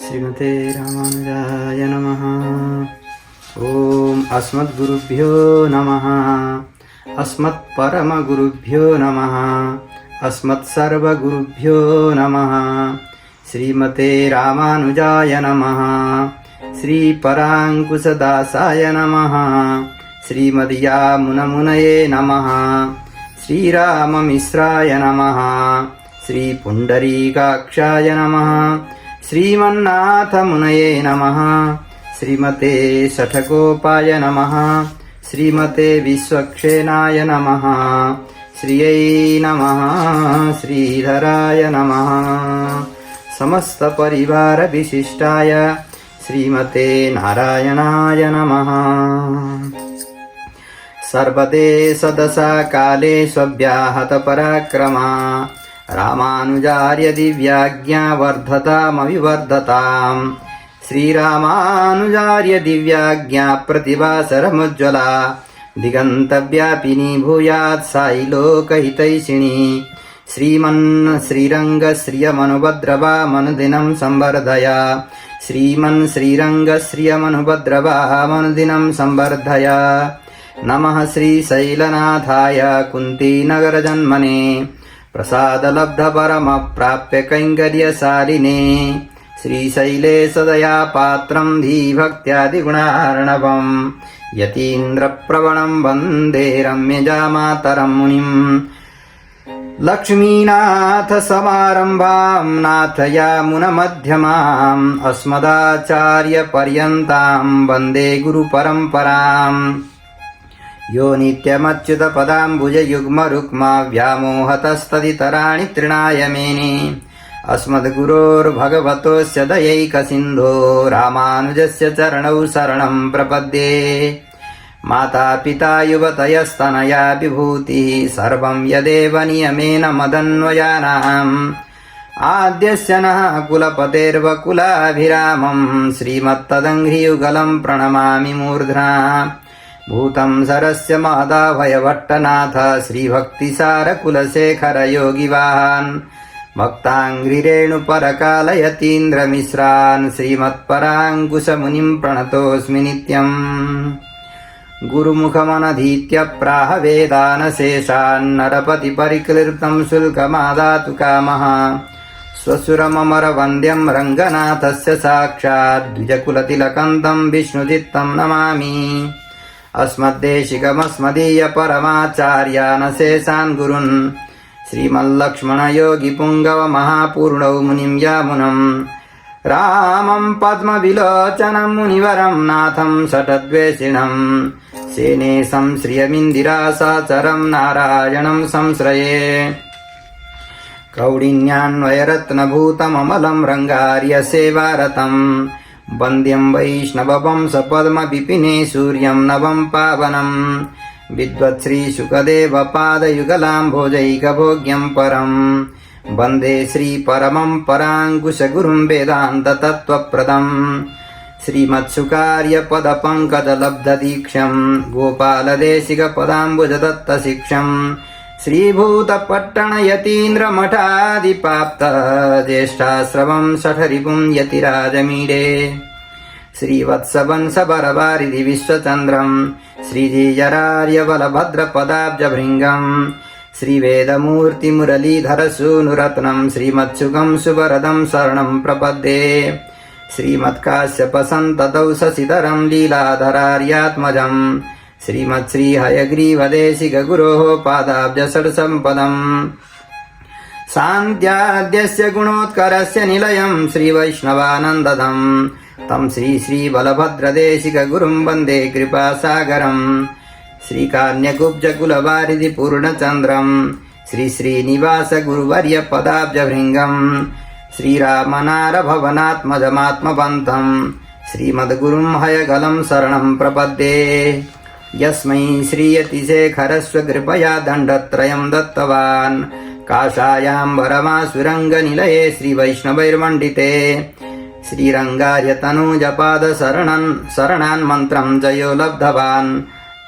श्रीमते रामानुजाय नमः। ओम अस्मद्गुरुभ्यो नमः। अस्मत्परमगुरुभ्यो नमः। अस्मत्सर्वगुरुभ्यो नमः। श्रीमते रामानुजाय नमः। श्रीपराङ्कुशदासाय नमः। श्रीमद्यामुनमुनये नमः। श्रीराममिश्राय नमः। श्रीपुण्डरीकाक्षाय नमः। श्रीमन्नाथमुनये नमः। श्रीमते शठकोपाय नमः। श्रीमते विश्वक्षेनाय नमः। श्रियै नमः। श्रीधराय नमः। समस्तपरिवारविशिष्टाय श्रीमते नारायणाय नमः। सर्वते सदसा काले स्वव्याहतपराक्रमा रामानुजार्य दिव्याज्ञा वर्धतामविवर्धताम्। श्रीरामानुजार्य दिव्याज्ञा प्रतिभासरमुज्ज्वला दिगन्तव्यापिनी भूयात् साई लोकहितैषिणी। श्रीरङ्गश्रियमनुभद्रवामनुदिनं संवर्धय। श्रीरङ्गश्रियमनुभद्रवामनुदिनं संवर्धय। नमः श्रीशैलनाथाय कुन्तीनगरजन्मने प्रसादलब्धपरमप्राप्य कैङ्कर्यशालिने। श्रीशैले सदया पात्रं धीभक्त्यादिगुणार्णवम् यतीन्द्रप्रवणं वन्दे रम्यजामातरं मुनिम्। लक्ष्मीनाथसमारम्भां नाथयामुनमध्यमाम् अस्मदाचार्यपर्यन्तां वन्दे गुरुपरम्पराम्। यो नित्यमच्युतपदाम्बुजयुग्मरुक्मा व्यामोहतस्तदितराणि तृणाय मेने। अस्मद्गुरोर्भगवतोऽस्य दयैकसिन्धो रामानुजस्य चरणौ शरणं प्रपद्ये। मातापिता युवतयस्तनया विभूतिः सर्वं यदेव नियमेन मदन्वयानाम्। आद्यस्य नः कुलपतेर्वकुलाभिरामं श्रीमत्तदङ्घ्रियुगलं प्रणमामि मूर्ध्ना। भूतं सरस्य मादाभयभट्टनाथ श्रीभक्तिसारकुलशेखर योगिवाहान् भक्ताङ्घ्रिरेणुपरकालयतीन्द्रमिश्रान् श्रीमत्पराङ्कुशमुनिं प्रणतोऽस्मि नित्यम्। गुरुमुखमनधीत्य प्राह वेदानशेषान् नरपतिपरिक्लिर्तं शुल्कमादातु कामः। स्वसुरममरवन्द्यं रङ्गनाथस्य साक्षात् द्विजकुलतिलकं विष्णुचित्तं नमामि। अस्मद्देशिकमस्मदीयपरमाचार्यानशेषान् गुरुन् श्रीमल्लक्ष्मणयोगिपुङ्गवमहापूर्णौ मुनिं यामुनं। रामं पद्मविलोचनं मुनिवरं नाथं शठद्वेषिणं। सेनेशं श्रियमिन्दिरासाचरं नारायणं संश्रये। कौडिन्यान्वयरत्नभूतममलं रङ्गार्यसेवारतम् वन्द्यं वैष्णववंशपद्मविपिने सूर्यं नवं पावनं। विद्वत्श्रीशुकदेवपादयुगलाम्भोजैकभोग्यं परं वन्दे श्रीपरमं पराङ्कुशगुरुं वेदान्ततत्त्वप्रदं। श्रीमत्सुकार्यपदपङ्कजलब्धदीक्षं गोपालदेशिकपदाम्बुजदत्तशिक्षं। श्रीभूतपट्टणयतीन्द्रमठादिपाप्त ज्येष्ठाश्रवं शठरिपुं यतिराजमीडे। श्रीवत्सवंशबरवारिधि विश्वचन्द्रं श्रीजीयरार्यबलभद्रपदाब्जभृङ्गं। श्रीवेदमूर्तिमुरलीधरसूनुरत्नं श्रीमत्सुखं सुवरदं शरणं प्रपद्ये। श्रीमत्काश्यपसन्ततौ शशिधरं लीलाधरार्यात्मजं श्रीमत्श्रीहयग्रीवदेशिकगुरोः पादाब्जषट्सम्पदम्। शान्त्याद्यस्य गुणोत्करस्य निलयं श्रीवैष्णवानन्ददं तं श्रीबलभद्रदेशिकगुरुं वन्दे कृपासागरम्। श्रीकान्यकुब्जकुलवारिधिपूर्णचन्द्रं श्रीश्रीनिवासगुरुवर्यपदाब्जभृङ्गं। श्रीरामनारभवनात्मजमात्मबन्धं श्रीमद्गुरुं हयगलं शरणं प्रपद्ये। यस्मै श्रीयतिशेखरस्वकृपया दण्डत्रयं दत्तवान् काषायाम्बरमासुरङ्गनिलये श्रीवैष्णवैर्मण्डिते। श्रीरङ्गार्यतनूजपादशरणान् मन्त्रं जयो लब्धवान्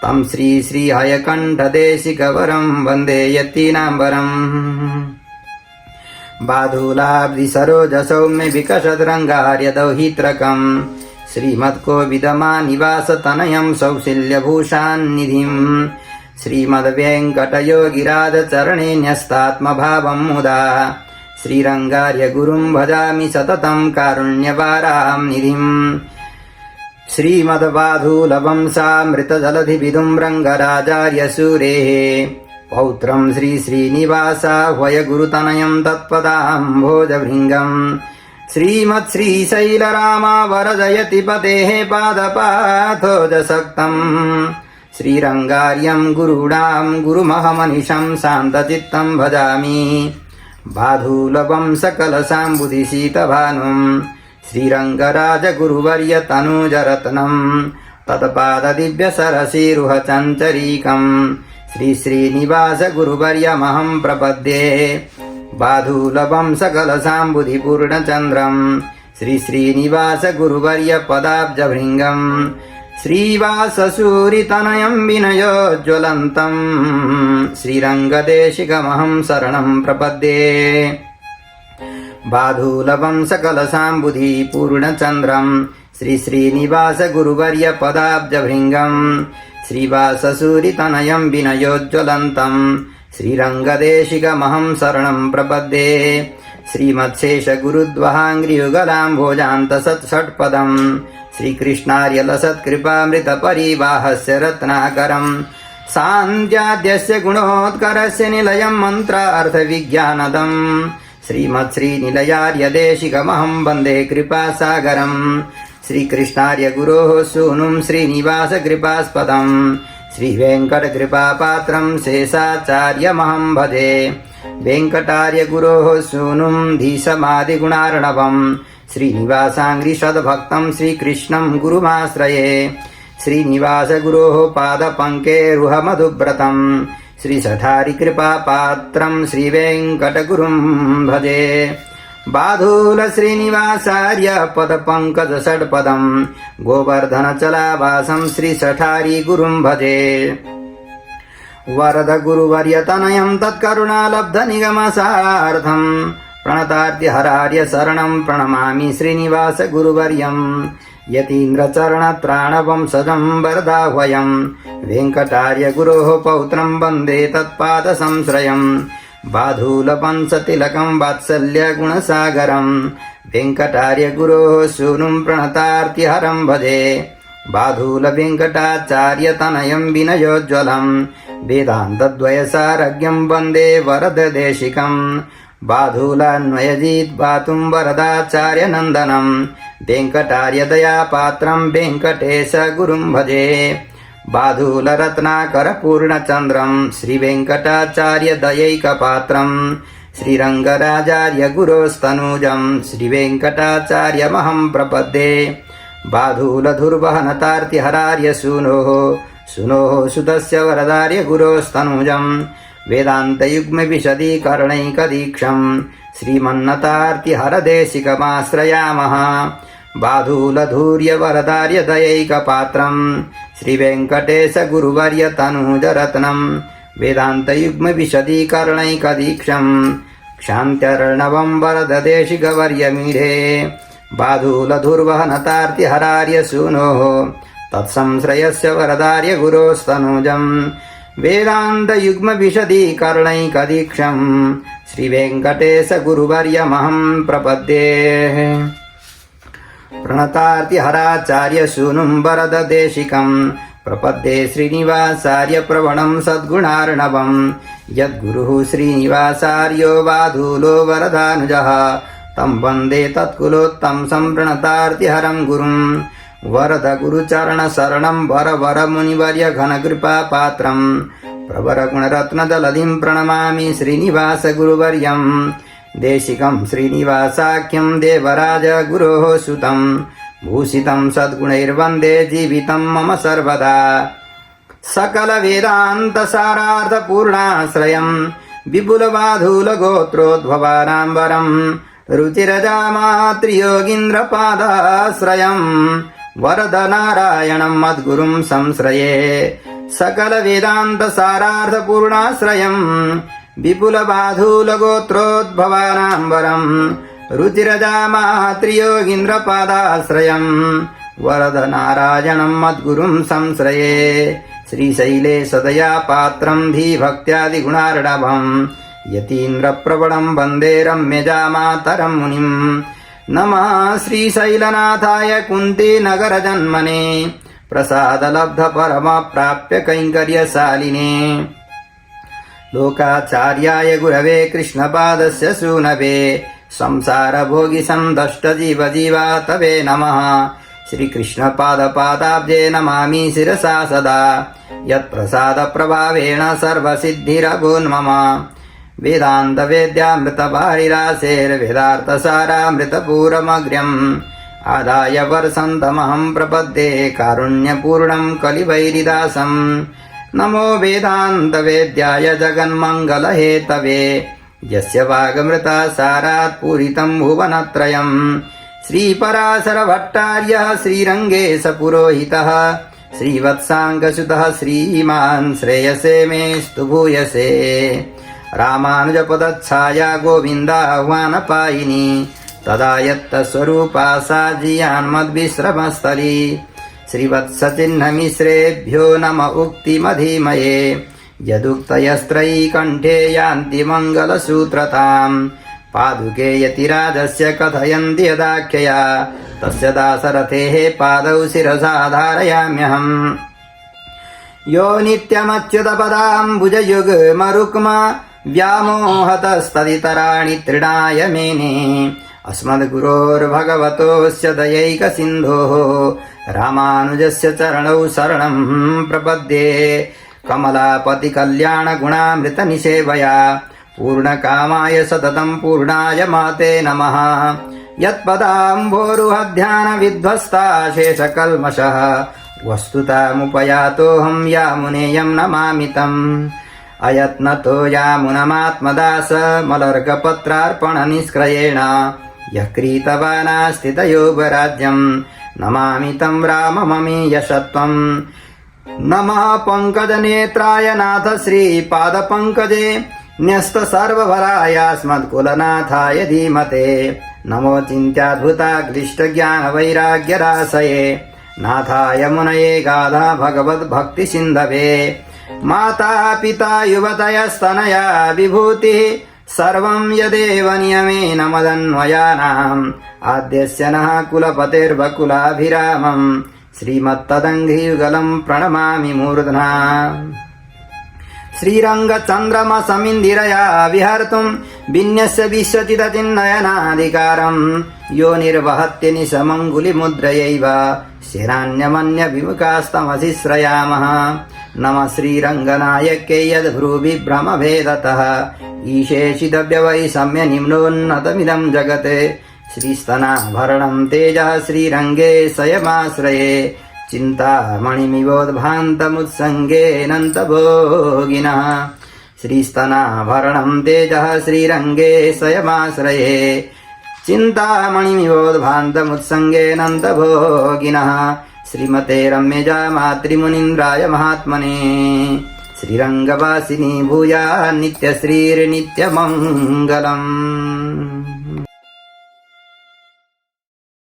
तं श्रीहयकण्ठदेशिकवरं वन्दे यतीनाम्बरम्। बाधूलाब्धि सरोज सौम्य विकशद्रङ्गार्यदौहित्रकम् श्रीमत्कोविदमानिवास तनयं सौशील्यभूषान्निधिम् श्रीमद्वेङ्कटयोगिराजचरणे न्यस्तात्मभावं मुदा श्रीरङ्गार्य गुरुं भजामि सततं कारुण्यवारां निधिम् श्रीमद्वाधूलवंशामृतजलधिविदुं रङ्गराजार्यसूरेः पौत्रं श्रीश्रीनिवासाह्वय गुरुतनयं तत्पदाम्भोजभृङ्गम् श्रीमत्श्रीशैलरामावरजयतिपतेः पादपाथोजसक्तम् श्रीरङ्गार्यं गुरूणां गुरुमहमनिशं शान्तचित्तं भजामि बाधूलवंशकलशाम्बुधिशीतभानुं श्रीरङ्गराजगुरुवर्य तनूजरत्नं तत्पाददिव्यसरसीरुहचञ्चरीकं श्रीश्रीनिवासगुरुवर्यमहं प्रपद्ये बाधूलवंशकलशाम्बुधिपूर्णचन्द्रं श्रीश्रीनिवासगुरुवर्य पदाब्जभृङ्गम् श्रीवाससूरितनयं विनयोज्ज्वलन्तं श्रीरङ्गदेशिकमहं शरणं प्रपद्ये बाधूलवंशकलशाम्बुधिपूर्णचन्द्रं श्रीश्रीनिवासगुरुवर्य पदाब्जभृङ्गं श्रीवाससूरितनयं विनयोज्ज्वलन्तं श्रीरङ्गदेशिकमहं शरणं प्रपद्ये श्रीमत्शेषगुरुद्वहाङ्घ्रियुगलाम्भोजान्तसत्षट्पदम् श्रीकृष्णार्यलसत्कृपामृतपरिवाहस्य रत्नाकरम् सान्त्याद्यस्य गुणोत्करस्य निलयं मन्त्रार्थविज्ञानदम् श्रीमत्श्रीनिलयार्यदेशिकमहं वन्दे कृपासागरम् श्रीकृष्णार्यगुरोः सूनुं श्रीनिवासकृपास्पदम् श्रीवेङ्कटकृपापात्रं शेषाचार्यमहं भजे वेङ्कटार्यगुरोः सूनुं धीशमादिगुणार्णवम् श्रीनिवासाङ्घ्रिसद्भक्तं श्रीकृष्णं गुरुमाश्रये श्रीनिवासगुरोः पादपङ्केरुहमधुव्रतं श्रीसठारिकृपापात्रं श्रीवेङ्कटगुरुं भजे बाधूलश्रीनिवासार्य पदपङ्कजषड्पदं गोवर्धनचलावासं श्रीसठारिगुरुं भजे वरदगुरुवर्यतनयं तत्करुणालब्धनिगमसार्थं प्रणतार्तिहरार्य शरणं प्रणमामि श्रीनिवासगुरुवर्यं यतीन्द्रचरणत्राणवंशजं वरदाह्वयं वेङ्कटार्यगुरोः पौत्रं वन्दे तत्पादसंश्रयं बाधूलपंसतिलकं वात्सल्यगुणसागरं वेङ्कटार्यगुरोः सूनुं प्रणतार्तिहरं भजे बाधूलवेङ्कटाचार्यतनयं विनयोज्ज्वलं वेदान्तद्वयसारज्ञं वन्दे वरददेशिकं बाधूलान्वयजित्पातुं वरदाचार्यनन्दनं वेङ्कटार्यदयापात्रं वेङ्कटेशगुरुं भजे बाधूलरत्नाकरपूर्णचन्द्रं श्रीवेङ्कटाचार्यदयैकपात्रं श्रीरङ्गराजार्यगुरोस्तनूजं श्रीवेङ्कटाचार्यमहं प्रपद्ये बाधूलधुर्वहनतार्तिहरार्य सूनोः सुतस्य वरदार्यगुरोस्तनूजं वेदान्तयुग्मविशदीकरणैकदीक्षं श्रीमन्नतार्तिहरदेशिकमाश्रयामः बाधूलधूर्यवरदार्यदयैकपात्रं श्रीवेङ्कटेशगुरुवर्यतनूजरत्नं वेदान्तयुग्मविशदीकरणैकदीक्षं क्षान्त्यर्णवं वरददेशिकवर्यमीढे बाधूलधुर्वहनतार्तिहरार्य सूनोः तत्संश्रयस्य वरदार्यगुरोस्तनूजं वेदान्तयुग्मविशदीकरणैकदीक्षं श्रीवेङ्कटेशगुरुवर्यमहं प्रपद्ये प्रणतार्तिहराचार्यसूनुं वरददेशिकं प्रपद्ये श्रीनिवासार्यप्रवणं सद्गुणार्णवं यद्गुरुः श्रीनिवासार्यो बाधूलो वरदानुजः तं वन्दे तत्कुलोत्तंसं प्रणतार्तिहरं गुरुं वरदगुरुचरणशरणं वरवरमुनिवर्य घनकृपापात्रं प्रवरगुणरत्नदलधिं प्रणमामि श्रीनिवासगुरुवर्यं देशिकं श्रीनिवासाख्यं देवराजगुरोः सुतं भूषितं सद्गुणैर्वन्दे जीवितं मम सर्वदा सकलवेदान्तसारार्थपूर्णाश्रयं विपुलबाधूलगोत्रोद्भवानाम्बरं रुचिरजामात्रियोगीन्द्रपादाश्रयं वरदनारायणं मद्गुरुं संश्रये सकलवेदान्तसारार्थपूर्णाश्रयं विपुलबाधूलगोत्रोद्भवानाम्बरम् रुचिरजामात्रियोगीन्द्रपादाश्रयम् वरदनारायणम् मद्गुरुम् संश्रये श्रीशैले सदया पात्रम् धीभक्त्यादिगुणार्णवम् यतीन्द्रप्रवणम् वन्दे रम्यजामातरम् मुनिम् नमः श्रीशैलनाथाय कुन्तीनगरजन्मने प्रसादलब्धपरमप्राप्य कैङ्कर्यशालिने लोकाचार्याय गुरवे कृष्णपादस्य सूनवे संसारभोगिसन्दष्टजीवजीवातवे नमः श्रीकृष्णपादपादाब्जे नमामि शिरसा सदा यत्प्रसादप्रभावेण सर्वसिद्धिरभून्मम वेदान्तवेद्यामृतभारिरासेर्वेदार्थसारामृतपूरमग्र्यम् आदाय वर्षन्तमहं प्रपद्ये कारुण्यपूर्णं कलिवैरिदासम् नमो वेदान्तवेद्याय जगन्मङ्गलहेतवे यस्य वागमृता सारात् पूरितं भुवनत्रयम् श्रीपराशरभट्टार्यः श्रीरङ्गेशपुरोहितः श्रीवत्साङ्गसुतः श्रीमान् श्रेयसे मेस्तु भूयसे रामानुजपदच्छाया गोविन्दाह्वानपायिनी तदा यत्तस्वरूपा सा जियान्मद्विश्रमस्थली श्रीवत्सचिह्नमिश्रेभ्यो नम उक्तिमधीमये यदुक्तयस्त्रयीकण्ठे यान्ति मङ्गलसूत्रताम् पादुके यतिराजस्य कथयन्ति यदाख्यया तस्य दासरथेः पादौ शिरसा धारयाम्यहम् यो नित्यमच्युतपदाम्बुजयुग्मरुक्म व्यामोहतस्तदितराणि तृणाय मेने अस्मद्गुरोर्भगवतोऽस्य दयैकसिन्धोः रामानुजस्य चरणौ शरणं प्रपद्ये कमलापतिकल्याणगुणामृतनिसेवया पूर्णकामाय सततं पूर्णाय माते नमः यत्पदाम्भोरुहध्यानविध्वस्ता शेषकल्मषः वस्तुतामुपयातोऽहं यामुनेयं नमामि तम् अयत्नतो यामुनमात्मदास मलर्कपत्रार्पणनिष्क्रियेण यः क्रीतवानास्ति तयोगराज्यम् नमामि तं रामममीयशत्वम् नमः पङ्कजनेत्राय नाथ श्रीपादपङ्कजे न्यस्तसर्वभरायास्मत्कुलनाथाय धीमते नमो चिन्त्याद्भुताक्लिष्टज्ञानवैराग्यराशये नाथाय मुनये गाधा भगवद्भक्तिसिन्धवे माता पिता युवतयस्तनया विभूतिः सर्वं यदेव नियमेन मदन्वयानाम् आद्यस्य नः कुलपतेर्वकुलाभिरामम् श्रीमत्तदङ्घ्रियुगलम् प्रणमामि मूर्ध्ना श्रीरङ्गचन्द्रमसमिन्दिरया विहर्तुं विन्यस्य विश्वचितचिन्नयनाधिकारम् यो निर्वहत्य निशमङ्गुलिमुद्रयैव शिरान्यमन्यविमुखास्तमसि श्रयामः नमः श्रीरङ्गनायके यद्भ्रूविभ्रमभेदतः ईशेषितव्यवैषम्य निम्नोन्नतमिदं जगत् श्रीस्तनाभरणं तेजः श्रीरङ्गे स्वयमाश्रये चिन्तामणिमिवोद्भान्तमुत्सङ्गेऽनन्तभोगिनः श्रीस्तनाभरणं तेजः श्रीरङ्गे स्वयमाश्रये चिन्तामणिमिवोद्भान्तमुत्सङ्गेऽनन्तभोगिनः श्रीमते रम्यजा मातृमुनीन्द्राय महात्मने श्रीरङ्गवासिनी भूया नित्यश्रीर्नित्यमङ्गलम्।